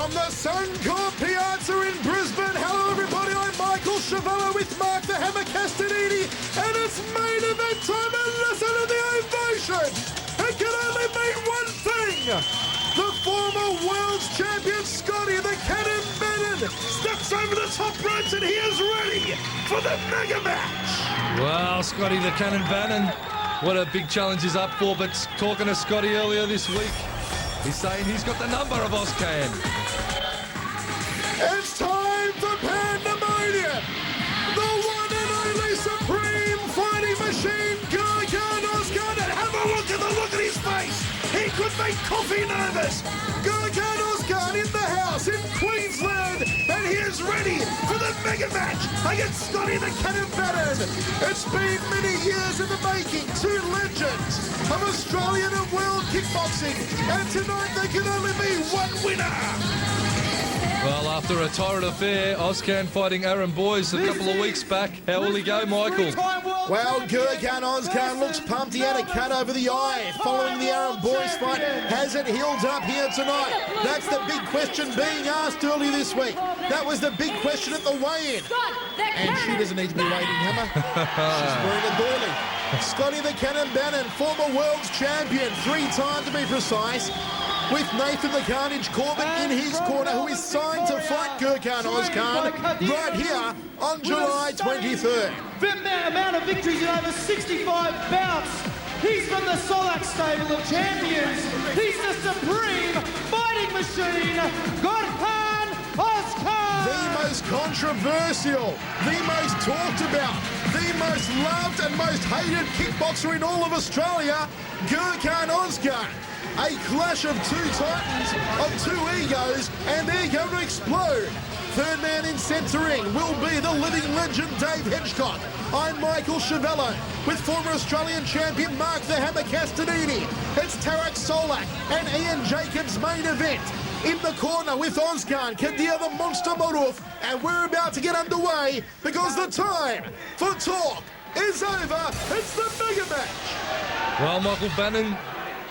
From the Suncorp Piazza in Brisbane, hello everybody, I'm Michael Chavallo with Mark the Hammer Castanini, and it's main event time, and listen to the ovation! It can only mean one thing! The former world's champion Scotty the Cannon Bannon steps over the top ropes and he is ready for the mega match! Wow, Scotty the Cannon Bannon, what a big challenge he's up for, but talking to Scotty earlier this week, he's saying he's got the number of Ozkan. It's time for Pandemonium! The one and only supreme fighting machine, Gurkan Ozkan, and have a look at his face! He could make coffee nervous! Gurkan Ozkan in the house in Queensland, and he is ready for the mega match against Scotty the Cannon Bannon! It's been many years in the making, two legends of Australian and world kickboxing, and tonight there can only be one winner! Well, after a torrid affair, Ozkan fighting Aaron Boyce a couple of weeks back. How will he go, Michael? Well, Gurkan Ozkan looks pumped. He had a cut over the eye following the Aaron Boyce fight. Has it healed up here tonight? That's the big question being asked earlier this week. That was the big question at the weigh-in. And she doesn't need to be waiting, Hammer. She's wearing a doily. Scotty the Cannon Bannon, former world's champion, 3 times to be precise, with Nathan the Carnage Corbett in his corner, who is signed to fight Gurkan Ozkan right here on July 23rd. The amount of victories in over 65 bouts. He's from the Solak stable of champions. He's the supreme fighting machine, Gurkan Ozkan. The most controversial, the most talked about, the most loved and most hated kickboxer in all of Australia, Gurkan Ozkan. A clash of two titans, of two egos, and they're going to explode. Third man in centering will be the living legend Dave Hedgecock. I'm Michael Chavallo with former Australian champion Mark the Hammer Castanini. It's Tarek Solak and Ian Jacobs' main event. In the corner with Ozkan, Kadir the Monster Maruf, and we're about to get underway because the time for talk is over. It's the mega match. Well, Michael Bannon,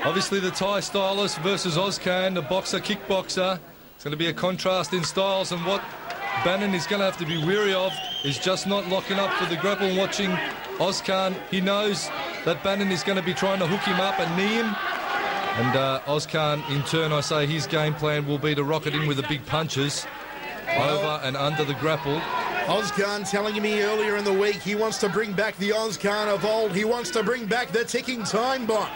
obviously the Thai stylist versus Ozkan, the boxer, kickboxer. It's going to be a contrast in styles, and what Bannon is going to have to be wary of is just not locking up for the grapple and watching Ozkan. He knows that Bannon is going to be trying to hook him up and knee him. And Ozkan, in turn, I say his game plan will be to rocket in with the big punches over and under the grapple. Ozkan telling me earlier in the week he wants to bring back the Ozkan of old. He wants to bring back the ticking time bomb.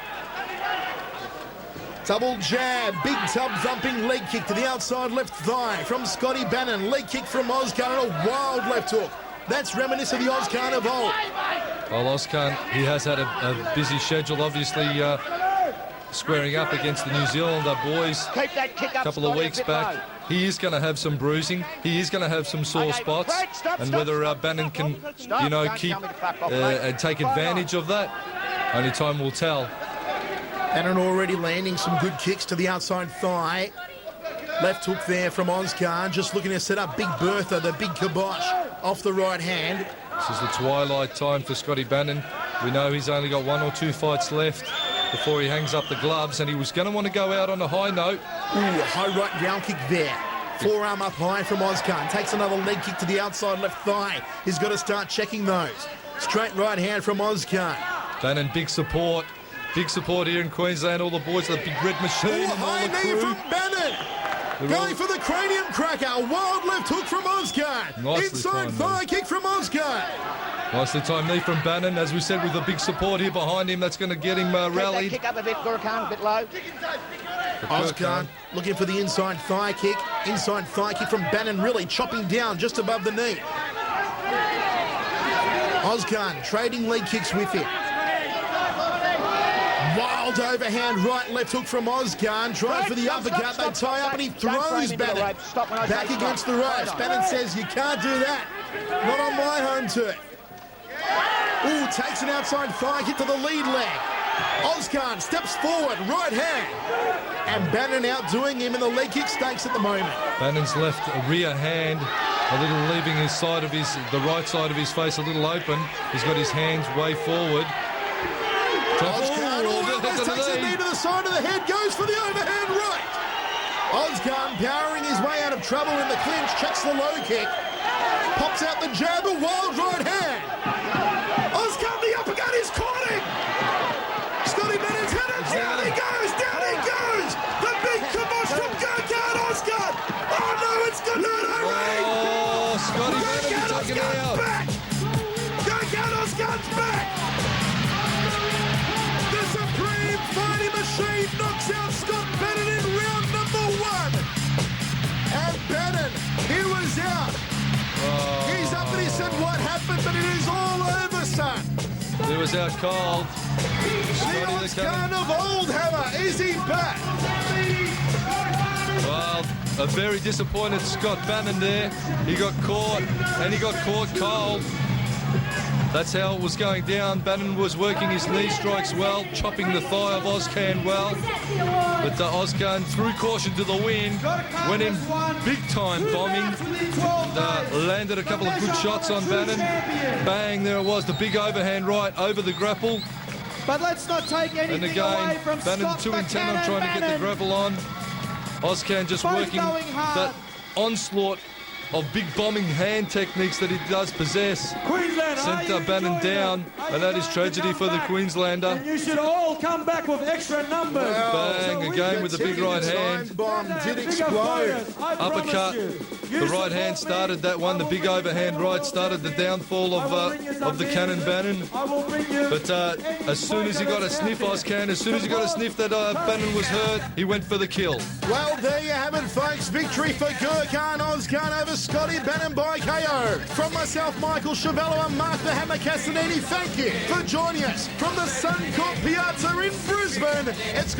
Double jab, big tub thumping leg kick to the outside left thigh from Scotty Bannon. Leg kick from Ozkan and a wild left hook. That's reminiscent of the Ozkan of old. Well, Ozkan, he has had a busy schedule, obviously squaring up against the New Zealander boys a couple of weeks back. He is going to have some bruising. He is going to have some sore spots. And whether Bannon can, keep and take advantage of that, only time will tell. Bannon already landing some good kicks to the outside thigh. Left hook there from Ozkan, just looking to set up Big Bertha, the big kibosh, off the right hand. This is the twilight time for Scotty Bannon. We know he's only got 1 or 2 fights left before he hangs up the gloves, and he was going to want to go out on a high note. Ooh, a high right down kick there. Forearm up high from Ozkan. Takes another leg kick to the outside left thigh. He's got to start checking those. Straight right hand from Ozkan. Bannon, big support. Big support here in Queensland. All the boys, the big red machine. Ooh, high knee from Bannon. Going for the cranium cracker. Wild left hook from Ozkan. Inside thigh kick from Ozkan. Nicely timed knee from Bannon. As we said, with the big support here behind him, that's going to get him rallied. Kick up a bit, Gurkan, a bit low. Ozkan looking for the inside thigh kick. Inside thigh kick from Bannon, really chopping down just above the knee. Ozkan trading leg kicks with him. Wild overhand right left hook from Ozkan. Trying for the uppercut. They tie up and he throws Bannon back against the ropes. Bannon says, you can't do that. Not on my home turf. Ooh, takes an outside thigh kick to the lead leg. Ozkan steps forward, right hand. And Bannon outdoing him in the leg kick stakes at the moment. Bannon's left rear hand a little leaving his side of the right side of his face a little open. He's got his hands way forward. Ozkan almost takes a knee to the side of the head, goes for the overhand right. Ozkan powering his way out of trouble in the clinch, checks the low kick, pops out the jab, a wild right hand. Ozkan, the uppercut is caught him. Scotty Bannon's headed, down he goes, down he goes. The big kibosh from Gurkan Ozkan. Oh no, it's good night, Irene. Oh, Scotty Bannon taken out. Back. Gurkan Ozkan's back. The Supreme Fighting Machine knocks out Scott Bannon in round number 1. And Bannon, he was out. He's up and he said what happened, but it is all over, son. He was out cold. The Ozkan of old hammer, is he back? Well, a very disappointed Scott Bannon there. He got caught, and he got caught cold. That's how it was going down. Bannon was working his knee strikes well, chopping the thigh of Ozkan well. But Ozkan threw caution to the wind, went in big-time bombing, and landed a couple of good shots on Bannon. Bang, there it was, the big overhand right over the grapple. But let's not take anything And again, away from Bannon Scott too intent on trying to get the grapple on. Ozkan just Both working going hard. that onslaught of big bombing hand techniques that he does possess. Queensland, Sent Bannon down, and that is tragedy for the Queenslander. And you should all come back with extra numbers. Bang, again with the big right hand. Bomb did explode. Uppercut. The right hand started that one. The big overhand right started the downfall of the cannon Bannon. But as soon as he got a sniff, Ozkan, as soon as he got a sniff that Bannon was hurt, he went for the kill. Well, there you have it, folks. Victory for Gurkan Ozkan over Scotty Bannon by KO. From myself, Michael Chavello, and Mark the Hammer Castanini, thank you for joining us from the Suncorp Piazza in Brisbane. It's